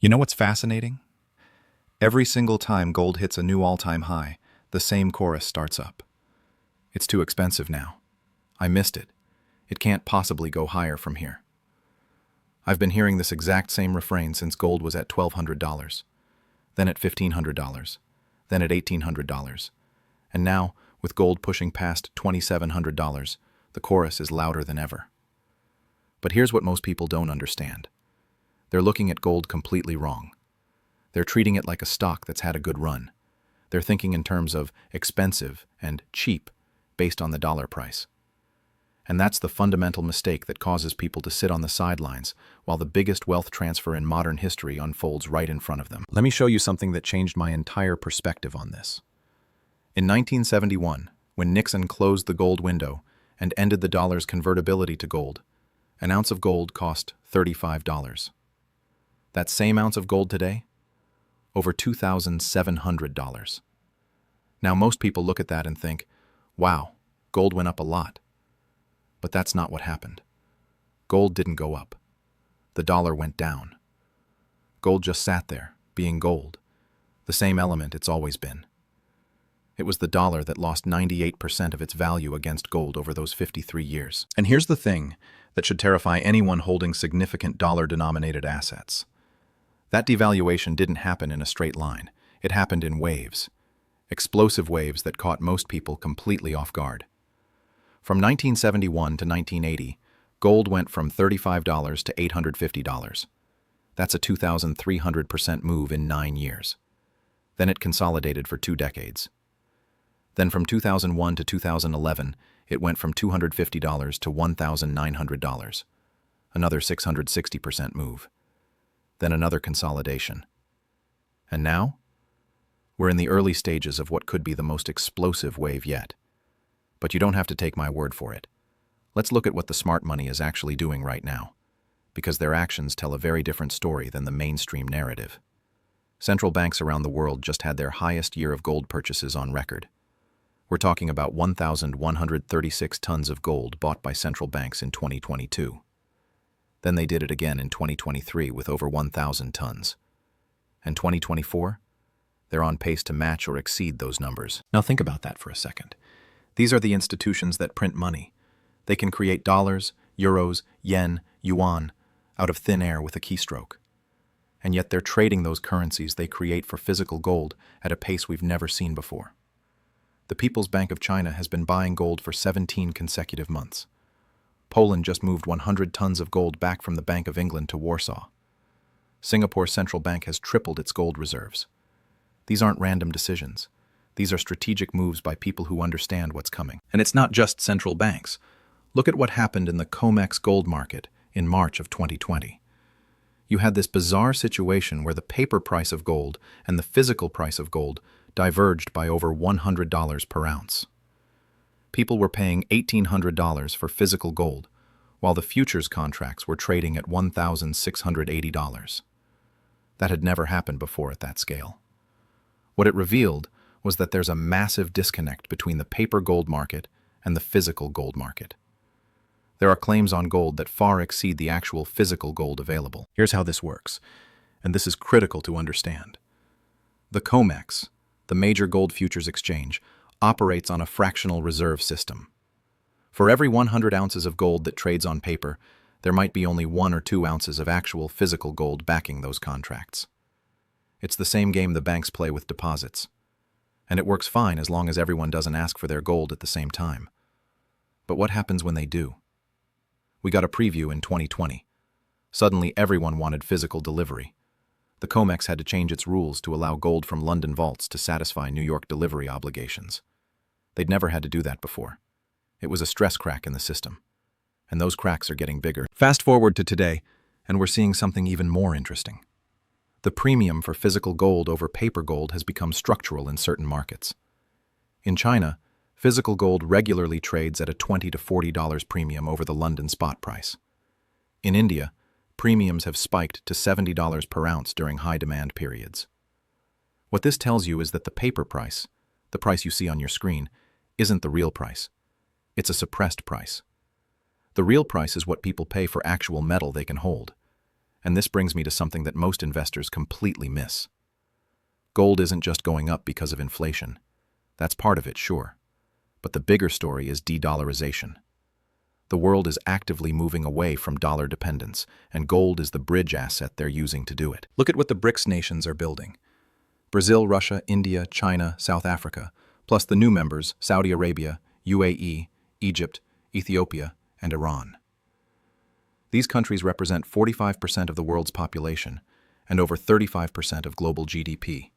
You know what's fascinating? Every single time gold hits a new all-time high, the same chorus starts up. It's too expensive now. I missed it. It can't possibly go higher from here. I've been hearing this exact same refrain since gold was at $1,200, then at $1,500, then at $1,800, and now, with gold pushing past $2,700, the chorus is louder than ever. But here's what most people don't understand. They're looking at gold completely wrong. They're treating it like a stock that's had a good run. They're thinking in terms of expensive and cheap based on the dollar price. And that's the fundamental mistake that causes people to sit on the sidelines while the biggest wealth transfer in modern history unfolds right in front of them. Let me show you something that changed my entire perspective on this. In 1971, when Nixon closed the gold window and ended the dollar's convertibility to gold, an ounce of gold cost $35. That same ounce of gold today? Over $2,700. Now most people look at that and think, wow, gold went up a lot. But that's not what happened. Gold didn't go up. The dollar went down. Gold just sat there, being gold, the same element it's always been. It was the dollar that lost 98% of its value against gold over those 53 years. And here's the thing that should terrify anyone holding significant dollar-denominated assets. That devaluation didn't happen in a straight line. It happened in waves. Explosive waves that caught most people completely off guard. From 1971 to 1980, gold went from $35 to $850. That's a 2,300% move in 9 years. Then it consolidated for 2 decades. Then from 2001 to 2011, it went from $250 to $1,900. Another 660% move. Then another consolidation. And now? We're in the early stages of what could be the most explosive wave yet. But you don't have to take my word for it. Let's look at what the smart money is actually doing right now, because their actions tell a very different story than the mainstream narrative. Central banks around the world just had their highest year of gold purchases on record. We're talking about 1,136 tons of gold bought by central banks in 2022. Then they did it again in 2023 with over 1,000 tons. And 2024? They're on pace to match or exceed those numbers. Now think about that for a second. These are the institutions that print money. They can create dollars, euros, yen, yuan out of thin air with a keystroke. And yet they're trading those currencies they create for physical gold at a pace we've never seen before. The People's Bank of China has been buying gold for 17 consecutive months. Poland just moved 100 tons of gold back from the Bank of England to Warsaw. Singapore's central bank has tripled its gold reserves. These aren't random decisions. These are strategic moves by people who understand what's coming. And it's not just central banks. Look at what happened in the COMEX gold market in March of 2020. You had this bizarre situation where the paper price of gold and the physical price of gold diverged by over $100 per ounce. People were paying $1,800 for physical gold, while the futures contracts were trading at $1,680. That had never happened before at that scale. What it revealed was that there's a massive disconnect between the paper gold market and the physical gold market. There are claims on gold that far exceed the actual physical gold available. Here's how this works, and this is critical to understand. The COMEX, the major gold futures exchange, operates on a fractional reserve system. For every 100 ounces of gold that trades on paper, there might be only 1 or 2 ounces of actual physical gold backing those contracts. It's the same game the banks play with deposits. And it works fine as long as everyone doesn't ask for their gold at the same time. But what happens when they do? We got a preview in 2020. Suddenly everyone wanted physical delivery. The COMEX had to change its rules to allow gold from London vaults to satisfy New York delivery obligations. They'd never had to do that before. It was a stress crack in the system. And those cracks are getting bigger. Fast forward to today, and we're seeing something even more interesting. The premium for physical gold over paper gold has become structural in certain markets. In China, physical gold regularly trades at a $20 to $40 premium over the London spot price. In India, premiums have spiked to $70 per ounce during high-demand periods. What this tells you is that the paper price, the price you see on your screen, isn't the real price. It's a suppressed price. The real price is what people pay for actual metal they can hold. And this brings me to something that most investors completely miss. Gold isn't just going up because of inflation. That's part of it, sure. But the bigger story is de-dollarization. The world is actively moving away from dollar dependence, and gold is the bridge asset they're using to do it. Look at what the BRICS nations are building. Brazil, Russia, India, China, South Africa, plus the new members, Saudi Arabia, UAE, Egypt, Ethiopia, and Iran. These countries represent 45% of the world's population and over 35% of global GDP.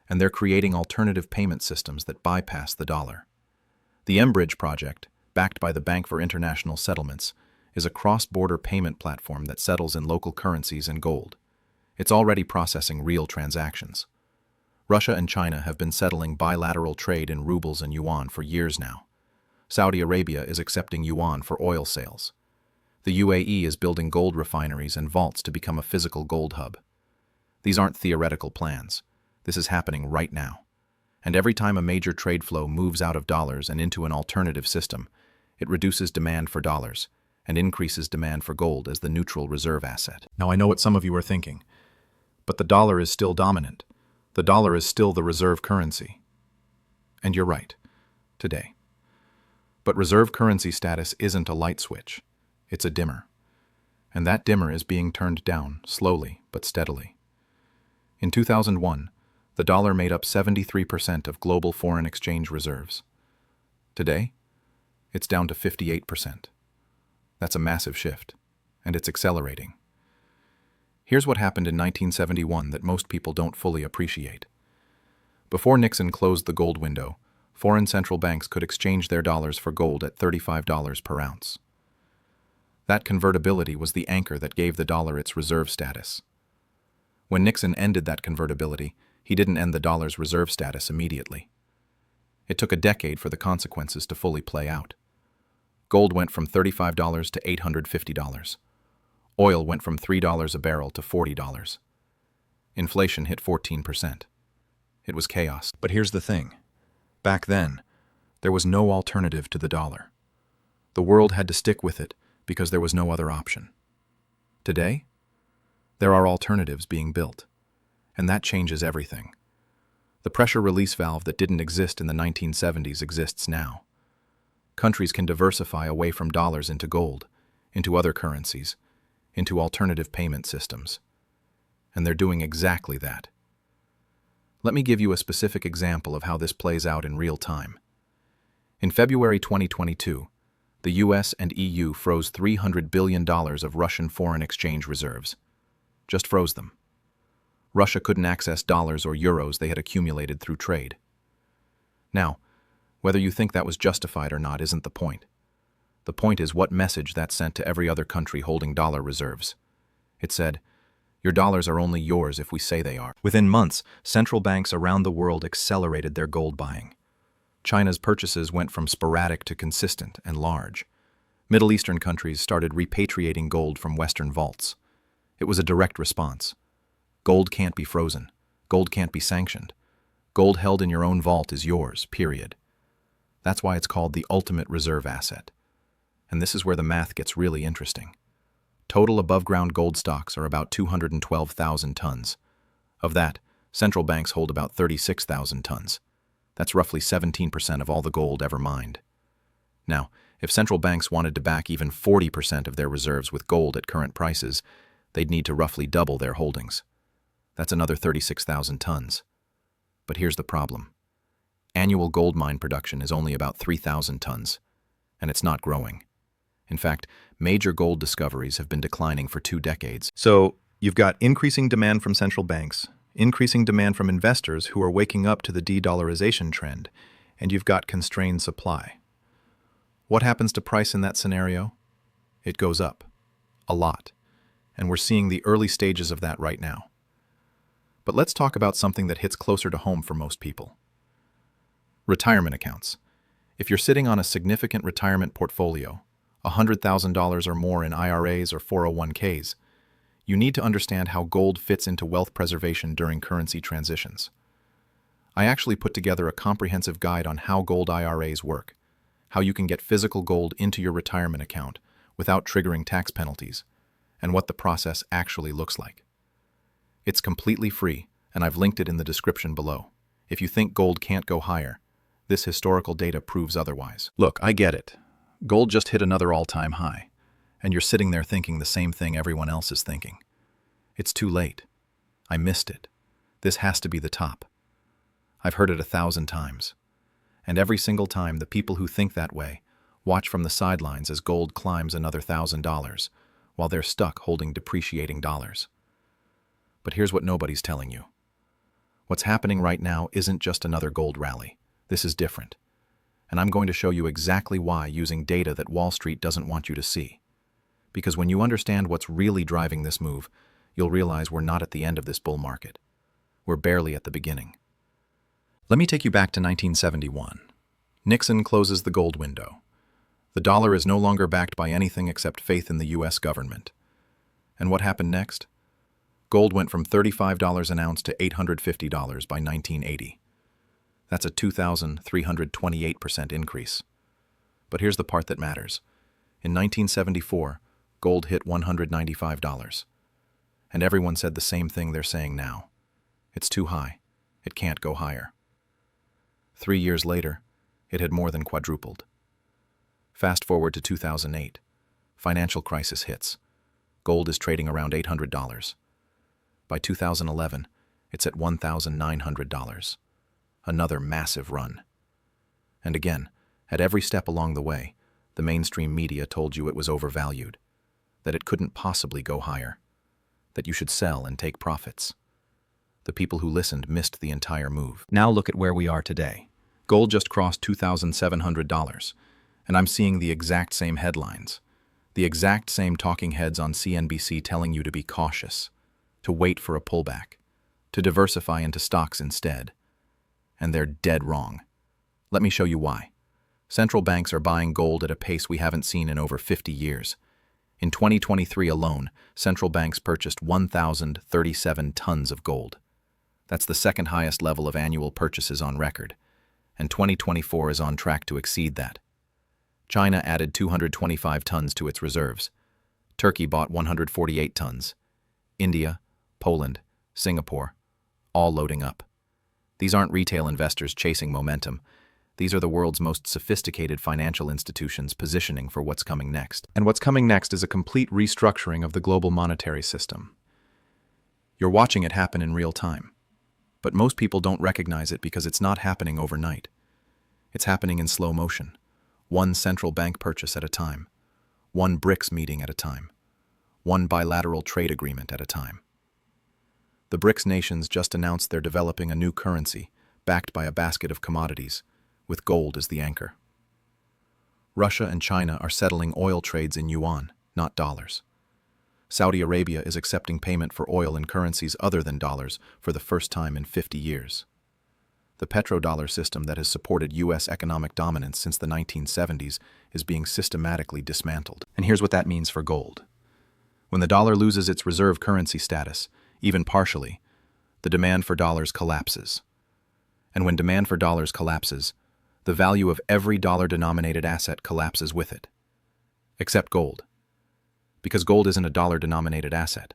And they're creating alternative payment systems that bypass the dollar. The mBridge project, backed by the Bank for International Settlements, is a cross-border payment platform that settles in local currencies and gold. It's already processing real transactions. Russia and China have been settling bilateral trade in rubles and yuan for years now. Saudi Arabia is accepting yuan for oil sales. The UAE is building gold refineries and vaults to become a physical gold hub. These aren't theoretical plans. This is happening right now. And every time a major trade flow moves out of dollars and into an alternative system, it reduces demand for dollars and increases demand for gold as the neutral reserve asset. Now, I know what some of you are thinking, but the dollar is still dominant. The dollar is still the reserve currency. And you're right, today. But reserve currency status isn't a light switch. It's a dimmer. And that dimmer is being turned down, slowly but steadily. In 2001, the dollar made up 73% of global foreign exchange reserves. Today, it's down to 58%. That's a massive shift, and it's accelerating. Here's what happened in 1971 that most people don't fully appreciate. Before Nixon closed the gold window, foreign central banks could exchange their dollars for gold at $35 per ounce. That convertibility was the anchor that gave the dollar its reserve status. When Nixon ended that convertibility, he didn't end the dollar's reserve status immediately. It took a decade for the consequences to fully play out. Gold went from $35 to $850. Oil went from $3 a barrel to $40. Inflation hit 14%. It was chaos. But here's the thing. Back then, there was no alternative to the dollar. The world had to stick with it because there was no other option. Today, there are alternatives being built, and that changes everything. The pressure release valve that didn't exist in the 1970s exists now. Countries can diversify away from dollars into gold, into other currencies, into alternative payment systems. And they're doing exactly that. Let me give you a specific example of how this plays out in real time. In February 2022, the US and EU froze $300 billion of Russian foreign exchange reserves. Just froze them. Russia couldn't access dollars or euros they had accumulated through trade. Now, whether you think that was justified or not isn't the point. The point is what message that sent to every other country holding dollar reserves. It said, your dollars are only yours if we say they are. Within months, central banks around the world accelerated their gold buying. China's purchases went from sporadic to consistent and large. Middle Eastern countries started repatriating gold from Western vaults. It was a direct response. Gold can't be frozen. Gold can't be sanctioned. Gold held in your own vault is yours, period. That's why it's called the ultimate reserve asset. And this is where the math gets really interesting. Total above-ground gold stocks are about 212,000 tons. Of that, central banks hold about 36,000 tons. That's roughly 17% of all the gold ever mined. Now, if central banks wanted to back even 40% of their reserves with gold at current prices, they'd need to roughly double their holdings. That's another 36,000 tons. But here's the problem. Annual gold mine production is only about 3,000 tons, and it's not growing. In fact, major gold discoveries have been declining for 2 decades. So, you've got increasing demand from central banks, increasing demand from investors who are waking up to the de-dollarization trend, and you've got constrained supply. What happens to price in that scenario? It goes up. A lot. And we're seeing the early stages of that right now. But let's talk about something that hits closer to home for most people. Retirement accounts. If you're sitting on a significant retirement portfolio, $100,000 or more in IRAs or 401ks, you need to understand how gold fits into wealth preservation during currency transitions. I actually put together a comprehensive guide on how gold IRAs work, how you can get physical gold into your retirement account without triggering tax penalties, and what the process actually looks like. It's completely free, and I've linked it in the description below. If you think gold can't go higher, this historical data proves otherwise. Look, I get it. Gold just hit another all-time high, and you're sitting there thinking the same thing everyone else is thinking. It's too late. I missed it. This has to be the top. I've heard it 1,000 times. And every single time, the people who think that way watch from the sidelines as gold climbs another $1,000, while they're stuck holding depreciating dollars. But here's what nobody's telling you. What's happening right now isn't just another gold rally. This is different. And I'm going to show you exactly why using data that Wall Street doesn't want you to see. Because when you understand what's really driving this move, you'll realize we're not at the end of this bull market. We're barely at the beginning. Let me take you back to 1971. Nixon closes the gold window. The dollar is no longer backed by anything except faith in the U.S. government. And what happened next? Gold went from $35 an ounce to $850 by 1980. That's a 2,328% increase. But here's the part that matters. In 1974, gold hit $195. And everyone said the same thing they're saying now. It's too high. It can't go higher. 3 years later, it had more than quadrupled. Fast forward to 2008. Financial crisis hits. Gold is trading around $800. By 2011, it's at $1,900. Another massive run. And again, at every step along the way, the mainstream media told you it was overvalued, that it couldn't possibly go higher, that you should sell and take profits. The people who listened missed the entire move. Now look at where we are today. Gold just crossed $2,700, and I'm seeing the exact same headlines, the exact same talking heads on CNBC telling you to be cautious, to wait for a pullback, to diversify into stocks instead. And they're dead wrong. Let me show you why. Central banks are buying gold at a pace we haven't seen in over 50 years. In 2023 alone, central banks purchased 1,037 tons of gold. That's the second highest level of annual purchases on record, and 2024 is on track to exceed that. China added 225 tons to its reserves. Turkey bought 148 tons. India, Poland, Singapore, all loading up. These aren't retail investors chasing momentum. These are the world's most sophisticated financial institutions positioning for what's coming next. And what's coming next is a complete restructuring of the global monetary system. You're watching it happen in real time. But most people don't recognize it because it's not happening overnight. It's happening in slow motion, one central bank purchase at a time, one BRICS meeting at a time, one bilateral trade agreement at a time. The BRICS nations just announced they're developing a new currency backed by a basket of commodities, with gold as the anchor. Russia and China are settling oil trades in yuan, not dollars. Saudi Arabia is accepting payment for oil in currencies other than dollars for the first time in 50 years. The petrodollar system that has supported U.S. economic dominance since the 1970s is being systematically dismantled. And here's what that means for gold. When the dollar loses its reserve currency status, even partially, the demand for dollars collapses. And when demand for dollars collapses, the value of every dollar-denominated asset collapses with it. Except gold. Because gold isn't a dollar-denominated asset.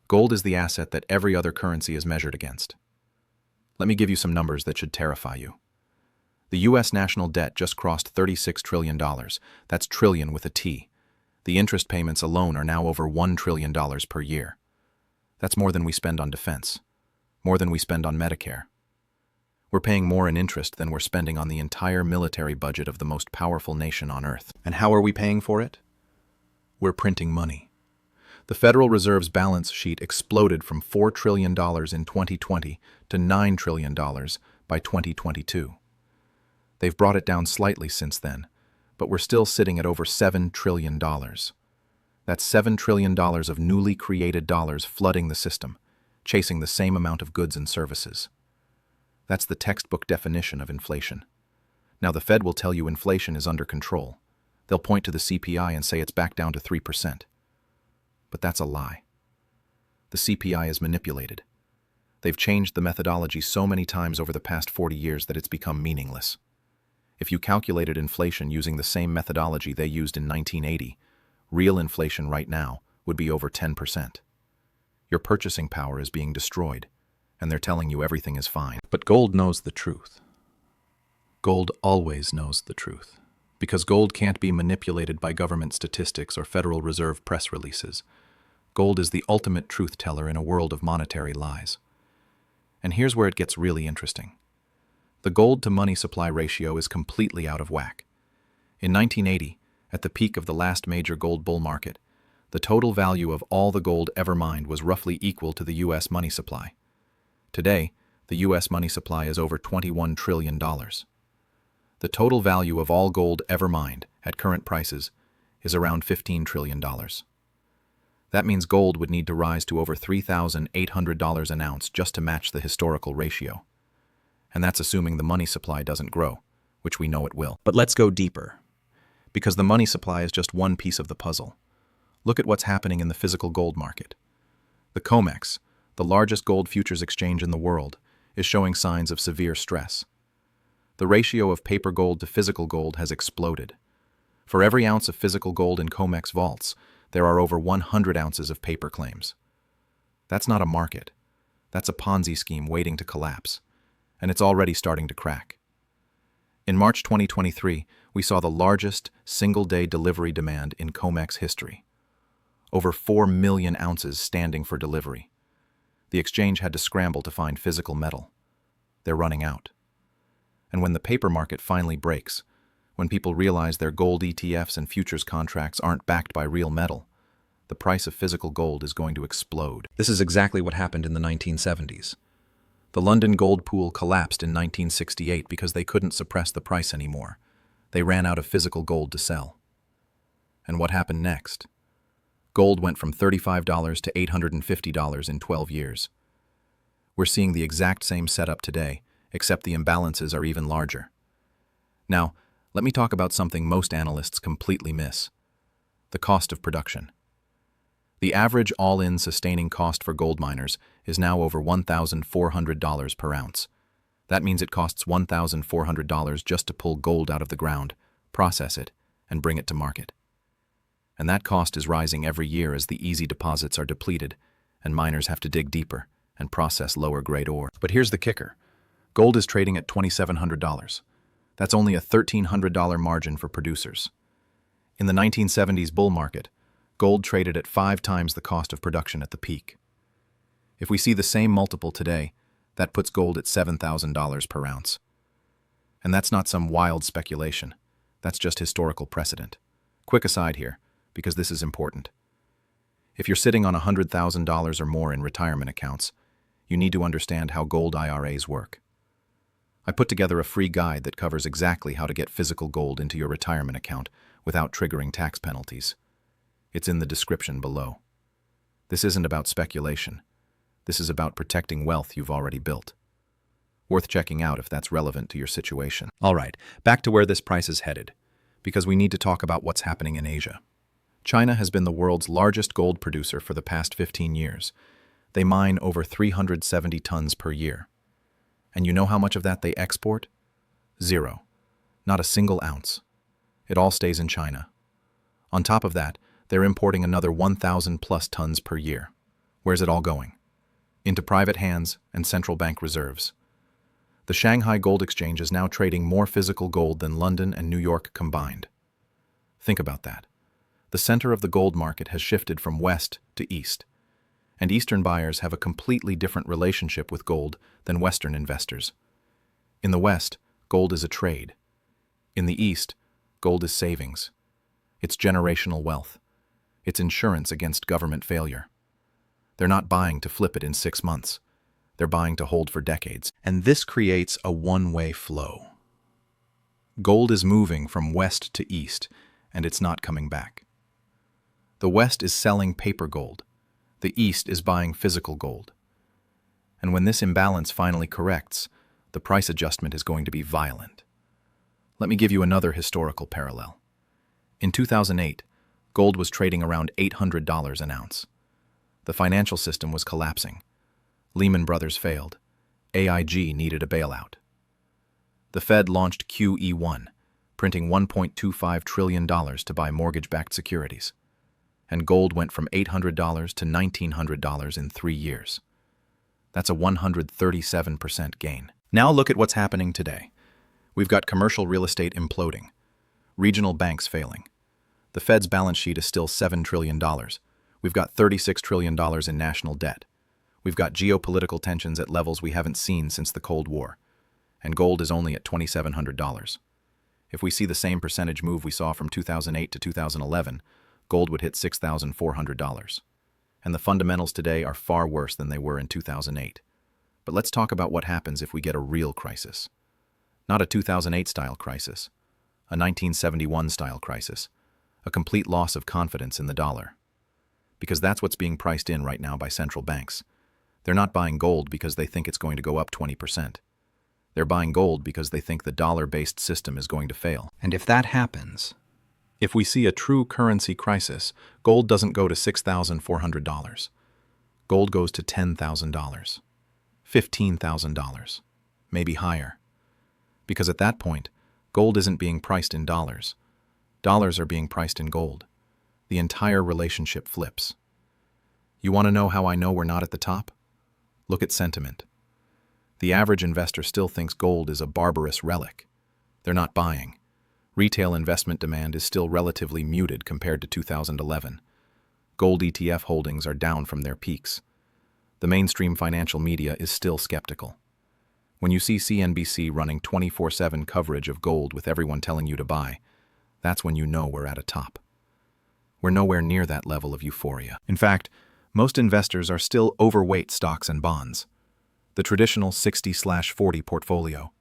Gold is the asset that every other currency is measured against. Let me give you some numbers that should terrify you. The U.S. national debt just crossed $36 trillion. That's trillion with a T. The interest payments alone are now over $1 trillion per year. That's more than we spend on defense, more than we spend on Medicare. We're paying more in interest than we're spending on the entire military budget of the most powerful nation on earth. And how are we paying for it? We're printing money. The Federal Reserve's balance sheet exploded from $4 trillion in 2020 to $9 trillion by 2022. They've brought it down slightly since then, but we're still sitting at over $7 trillion. That's $7 trillion of newly created dollars flooding the system, chasing the same amount of goods and services. That's the textbook definition of inflation. Now the Fed will tell you inflation is under control. They'll point to the CPI and say it's back down to 3%. But that's a lie. The CPI is manipulated. They've changed the methodology so many times over the past 40 years that it's become meaningless. If you calculated inflation using the same methodology they used in 1980, real inflation right now would be over 10%. Your purchasing power is being destroyed, and they're telling you everything is fine. But gold knows the truth. Gold always knows the truth, because gold can't be manipulated by government statistics or Federal Reserve press releases. Gold is the ultimate truth teller in a world of monetary lies. And here's where it gets really interesting. The gold-to-money supply ratio is completely out of whack. In 1980, at the peak of the last major gold bull market, the total value of all the gold ever mined was roughly equal to the U.S. money supply. Today, the U.S. money supply is over $21 trillion. The total value of all gold ever mined, at current prices, is around $15 trillion. That means gold would need to rise to over $3,800 an ounce just to match the historical ratio. And that's assuming the money supply doesn't grow, which we know it will. But let's go deeper, because the money supply is just one piece of the puzzle. Look at what's happening in the physical gold market. The COMEX, the largest gold futures exchange in the world, is showing signs of severe stress. The ratio of paper gold to physical gold has exploded. For every ounce of physical gold in COMEX vaults, there are over 100 ounces of paper claims. That's not a market. That's a Ponzi scheme waiting to collapse, and it's already starting to crack. In March 2023, we saw the largest single-day delivery demand in COMEX history. Over 4 million ounces standing for delivery. The exchange had to scramble to find physical metal. They're running out. And when the paper market finally breaks, when people realize their gold ETFs and futures contracts aren't backed by real metal, the price of physical gold is going to explode. This is exactly what happened in the 1970s. The London gold pool collapsed in 1968 because they couldn't suppress the price anymore. They ran out of physical gold to sell. And what happened next? Gold went from $35 to $850 in 12 years. We're seeing the exact same setup today, except the imbalances are even larger. Now, let me talk about something most analysts completely miss: the cost of production. The average all-in sustaining cost for gold miners is now over $1,400 per ounce. That means it costs $1,400 just to pull gold out of the ground, process it, and bring it to market. And that cost is rising every year as the easy deposits are depleted, and miners have to dig deeper and process lower-grade ore. But here's the kicker. Gold is trading at $2,700. That's only a $1,300 margin for producers. In the 1970s bull market, gold traded at 5 times the cost of production at the peak. If we see the same multiple today, that puts gold at $7,000 per ounce. And that's not some wild speculation. That's just historical precedent. Quick aside here, because this is important. If you're sitting on $100,000 or more in retirement accounts, you need to understand how gold IRAs work. I put together a free guide that covers exactly how to get physical gold into your retirement account without triggering tax penalties. It's in the description below. This isn't about speculation. This is about protecting wealth you've already built. Worth checking out if that's relevant to your situation. All right, back to where this price is headed, because we need to talk about what's happening in Asia. China has been the world's largest gold producer for the past 15 years. They mine over 370 tons per year. And you know how much of that they export? 0. Not a single ounce. It all stays in China. On top of that, they're importing another 1,000 plus tons per year. Where's it all going? Into private hands and central bank reserves. The Shanghai Gold Exchange is now trading more physical gold than London and New York combined. Think about that. The center of the gold market has shifted from west to east, and Eastern buyers have a completely different relationship with gold than Western investors. In the West, gold is a trade. In the East, gold is savings. It's generational wealth. It's insurance against government failure. They're not buying to flip it in 6 months. They're buying to hold for decades. And this creates a one-way flow. Gold is moving from west to east, and it's not coming back. The West is selling paper gold. The East is buying physical gold. And when this imbalance finally corrects, the price adjustment is going to be violent. Let me give you another historical parallel. In 2008, gold was trading around $800 an ounce. The financial system was collapsing. Lehman Brothers failed. AIG needed a bailout. The Fed launched QE1, printing $1.25 trillion to buy mortgage-backed securities. and gold went from $800 to $1,900 in 3 years. That's a 137% gain. Now look at what's happening today. We've got commercial real estate imploding, regional banks failing. The Fed's balance sheet is still $7 trillion. We've got $36 trillion in national debt. We've got geopolitical tensions at levels we haven't seen since the Cold War. And gold is only at $2,700. If we see the same percentage move we saw from 2008 to 2011, gold would hit $6,400. And the fundamentals today are far worse than they were in 2008. But let's talk about what happens if we get a real crisis. Not a 2008-style crisis, a 1971-style crisis, a complete loss of confidence in the dollar. Because that's what's being priced in right now by central banks. They're not buying gold because they think it's going to go up 20%. They're buying gold because they think the dollar-based system is going to fail. And if that happens, if we see a true currency crisis, gold doesn't go to $6,400. Gold goes to $10,000, $15,000, maybe higher. Because at that point, gold isn't being priced in dollars. Dollars are being priced in gold. The entire relationship flips. You want to know how I know we're not at the top? Look at sentiment. The average investor still thinks gold is a barbarous relic. They're not buying. Retail investment demand is still relatively muted compared to 2011. Gold ETF holdings are down from their peaks. The mainstream financial media is still skeptical. When you see CNBC running 24/7 coverage of gold with everyone telling you to buy, that's when you know we're at a top. We're nowhere near that level of euphoria. In fact, most investors are still overweight stocks and bonds, the traditional 60/40 portfolio.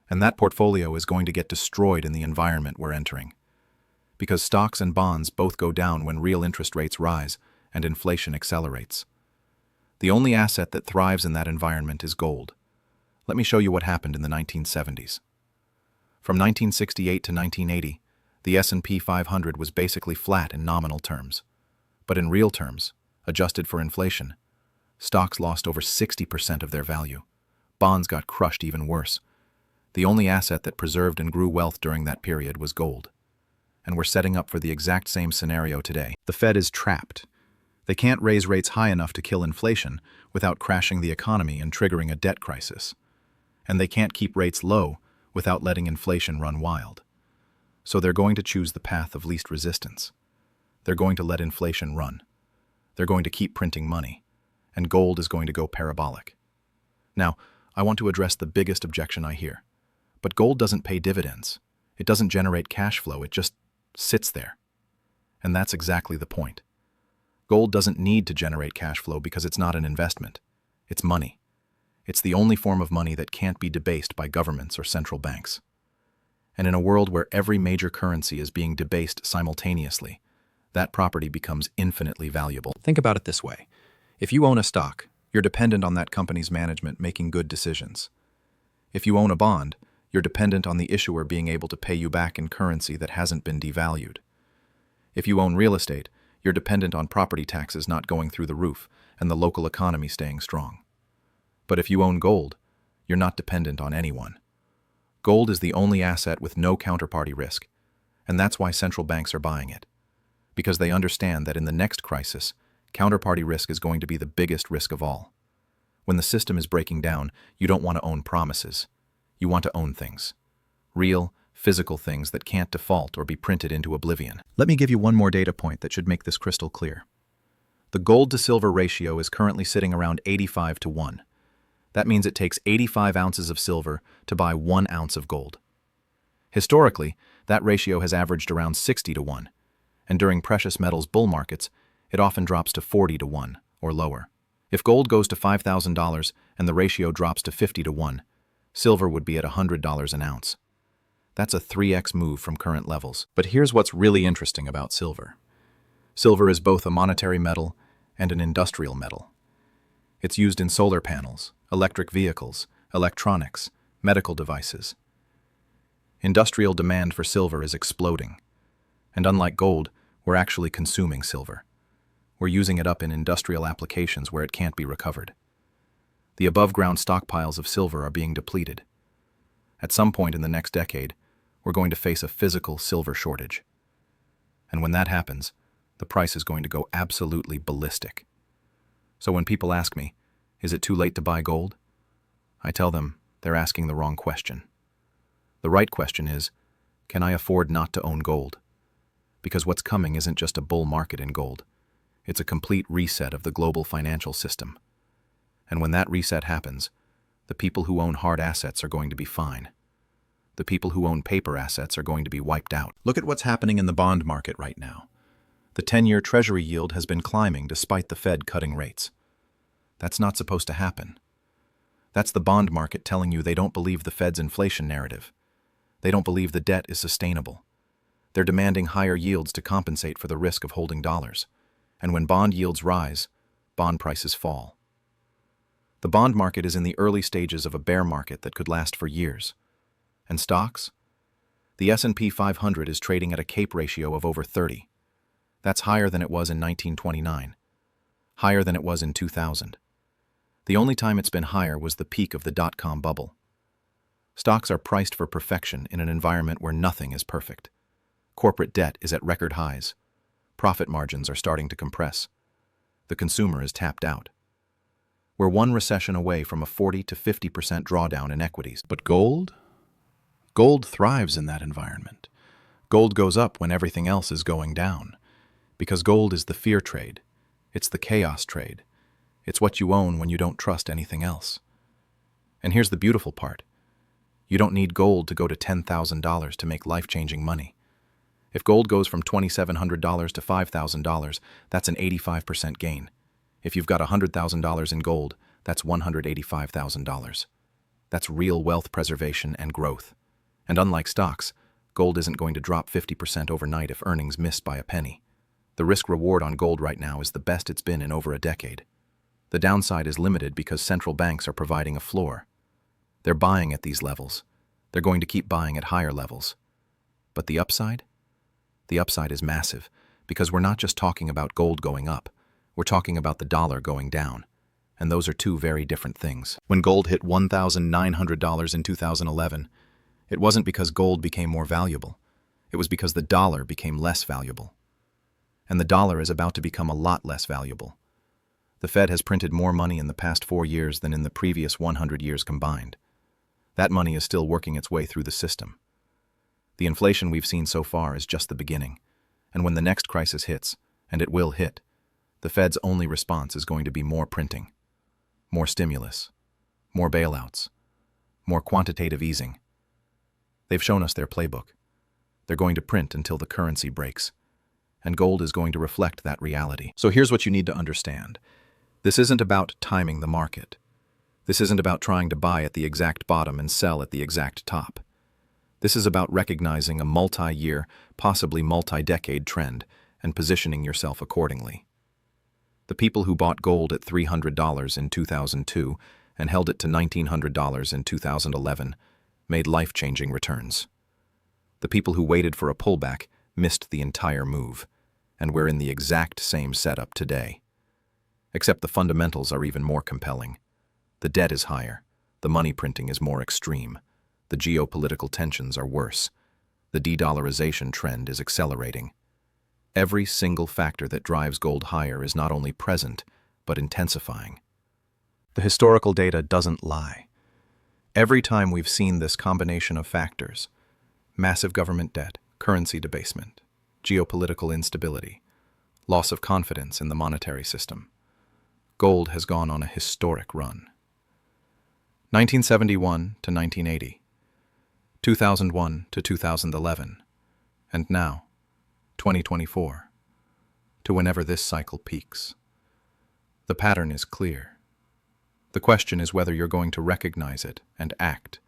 And that portfolio is going to get destroyed in the environment we're entering. Because stocks and bonds both go down when real interest rates rise and inflation accelerates. The only asset that thrives in that environment is gold. Let me show you what happened in the 1970s. From 1968 to 1980, the S&P 500 was basically flat in nominal terms. But in real terms, adjusted for inflation, stocks lost over 60% of their value. Bonds got crushed even worse. The only asset that preserved and grew wealth during that period was gold. And we're setting up for the exact same scenario today. The Fed is trapped. They can't raise rates high enough to kill inflation without crashing the economy and triggering a debt crisis. And they can't keep rates low without letting inflation run wild. So they're going to choose the path of least resistance. They're going to let inflation run. They're going to keep printing money. And gold is going to go parabolic. Now, I want to address the biggest objection I hear. But gold doesn't pay dividends. It doesn't generate cash flow. It just sits there. And that's exactly the point. Gold doesn't need to generate cash flow because it's not an investment. It's money. It's the only form of money that can't be debased by governments or central banks. And in a world where every major currency is being debased simultaneously, that property becomes infinitely valuable. Think about it this way. If you own a stock, you're dependent on that company's management making good decisions. If you own a bond, you're dependent on the issuer being able to pay you back in currency that hasn't been devalued. If you own real estate, you're dependent on property taxes not going through the roof and the local economy staying strong. But if you own gold, you're not dependent on anyone. Gold is the only asset with no counterparty risk, and that's why central banks are buying it. Because they understand that in the next crisis, counterparty risk is going to be the biggest risk of all. When the system is breaking down, you don't want to own promises. You want to own things. Real, physical things that can't default or be printed into oblivion. Let me give you one more data point that should make this crystal clear. The gold to silver ratio is currently sitting around 85:1. That means it takes 85 ounces of silver to buy 1 ounce of gold. Historically, that ratio has averaged around 60:1, and during precious metals bull markets, it often drops to 40:1 or lower. If gold goes to $5,000 and the ratio drops to 50:1, silver would be at $100 an ounce. That's a 3x move from current levels. But here's what's really interesting about silver. Silver is both a monetary metal and an industrial metal. It's used in solar panels, electric vehicles, electronics, medical devices. Industrial demand for silver is exploding. And unlike gold, we're actually consuming silver. We're using it up in industrial applications where it can't be recovered. The above-ground stockpiles of silver are being depleted. At some point in the next decade, we're going to face a physical silver shortage. And when that happens, the price is going to go absolutely ballistic. So when people ask me, is it too late to buy gold? I tell them they're asking the wrong question. The right question is, can I afford not to own gold? Because what's coming isn't just a bull market in gold. It's a complete reset of the global financial system. And when that reset happens, the people who own hard assets are going to be fine. The people who own paper assets are going to be wiped out. Look at what's happening in the bond market right now. The 10-year Treasury yield has been climbing despite the Fed cutting rates. That's not supposed to happen. That's the bond market telling you they don't believe the Fed's inflation narrative. They don't believe the debt is sustainable. They're demanding higher yields to compensate for the risk of holding dollars. And when bond yields rise, bond prices fall. The bond market is in the early stages of a bear market that could last for years. And stocks? The S&P 500 is trading at a CAPE ratio of over 30. That's higher than it was in 1929. Higher than it was in 2000. The only time it's been higher was the peak of the dot-com bubble. Stocks are priced for perfection in an environment where nothing is perfect. Corporate debt is at record highs. Profit margins are starting to compress. The consumer is tapped out. We're one recession away from a 40 to 50% drawdown in equities. But gold? Gold thrives in that environment. Gold goes up when everything else is going down. Because gold is the fear trade. It's the chaos trade. It's what you own when you don't trust anything else. And here's the beautiful part. You don't need gold to go to $10,000 to make life-changing money. If gold goes from $2,700 to $5,000, that's an 85% gain. If you've got $100,000 in gold, that's $185,000. That's real wealth preservation and growth. And unlike stocks, gold isn't going to drop 50% overnight if earnings miss by a penny. The risk-reward on gold right now is the best it's been in over a decade. The downside is limited because central banks are providing a floor. They're buying at these levels. They're going to keep buying at higher levels. But the upside? The upside is massive, because we're not just talking about gold going up. We're talking about the dollar going down. And those are two very different things. When gold hit $1,900 in 2011, it wasn't because gold became more valuable. It was because the dollar became less valuable. And the dollar is about to become a lot less valuable. The Fed has printed more money in the past 4 years than in the previous 100 years combined. That money is still working its way through the system. The inflation we've seen so far is just the beginning. And when the next crisis hits, and it will hit, the Fed's only response is going to be more printing, more stimulus, more bailouts, more quantitative easing. They've shown us their playbook. They're going to print until the currency breaks, and gold is going to reflect that reality. So here's what you need to understand. This isn't about timing the market. This isn't about trying to buy at the exact bottom and sell at the exact top. This is about recognizing a multi-year, possibly multi-decade trend and positioning yourself accordingly. The people who bought gold at $300 in 2002 and held it to $1,900 in 2011 made life-changing returns. The people who waited for a pullback missed the entire move, and we're in the exact same setup today. Except the fundamentals are even more compelling. The debt is higher, the money printing is more extreme, the geopolitical tensions are worse, the de-dollarization trend is accelerating. Every single factor that drives gold higher is not only present, but intensifying. The historical data doesn't lie. Every time we've seen this combination of factors, massive government debt, currency debasement, geopolitical instability, loss of confidence in the monetary system, gold has gone on a historic run. 1971 to 1980, 2001 to 2011, and now, 2024, to whenever this cycle peaks. The pattern is clear. The question is whether you're going to recognize it and act,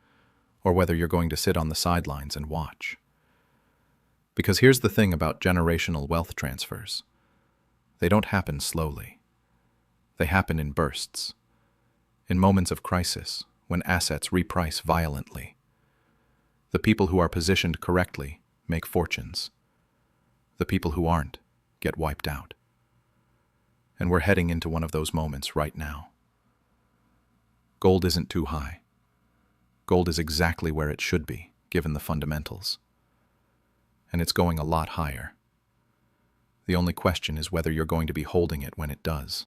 or whether you're going to sit on the sidelines and watch. Because here's the thing about generational wealth transfers. They don't happen slowly. They happen in bursts, in moments of crisis, when assets reprice violently. The people who are positioned correctly make fortunes. The people who aren't get wiped out. And we're heading into one of those moments right now. Gold isn't too high. Gold is exactly where it should be, given the fundamentals. And it's going a lot higher. The only question is whether you're going to be holding it when it does.